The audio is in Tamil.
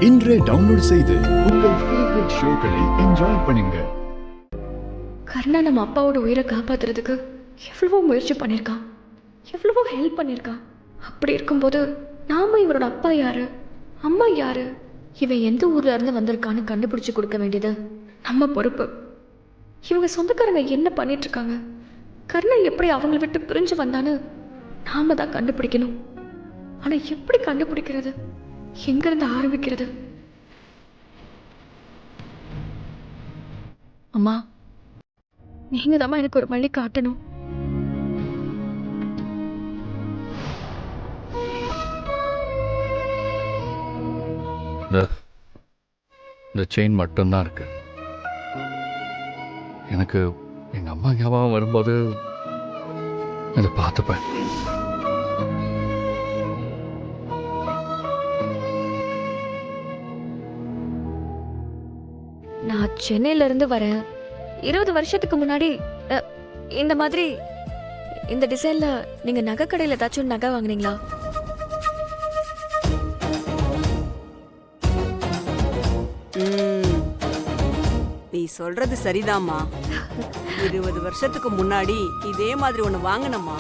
இன்றே டவுன்லோட் செய்து உங்கள் ஃபேவரட் ஷோக்களை என்ஜாய் பண்ணுங்க. கர்ணா நம்ம அப்பாவோட உயிரை காப்பாத்துறதுக்கு எவ்வளவோ முயற்சி பண்ணியிருக்கான், எவ்வளவோ ஹெல்ப் பண்ணியிருக்கான். அப்படி இருக்கும்போது நாம இவரோட அப்பா யாரு, அம்மா யாரு, இவன் எந்த ஊர்ல இருந்து வந்திருக்கான்னு கண்டுபிடிச்சு கொடுக்க வேண்டியது நம்ம பொறுப்பு. இவங்க சொந்தக்காரங்க என்ன பண்ணிட்டு இருக்காங்க, கர்ணன் எப்படி அவங்கள விட்டு பிரிஞ்சு வந்தான்னு நாம தான் கண்டுபிடிக்கணும். ஆனா எப்படி கண்டுபிடிக்கிறது, எங்கிருந்து ஆரம்பிக்கிறது? அம்மா, நீங்க தான் எனக்கு ஒரு வழி காட்டணும். இந்த செயின் மட்டும்தான் இருக்கு. எனக்கு எங்க அம்மா ஞாபகம் வரும்போது இதை பார்த்துப்பேன். நான் சென்னையில இருந்து வரேன். 20 வருஷத்துக்கு முன்னாடி இந்த மாதிரி இந்த டிசைன்ல நீங்க நகை கடையில் ஏதாச்சும் நகை வாங்குனீங்களா? நீ சொல்றது சரிதாம்மா. 20 வருஷத்துக்கு முன்னாடி இதே மாதிரி ஒண்ணு வாங்கினம்மா.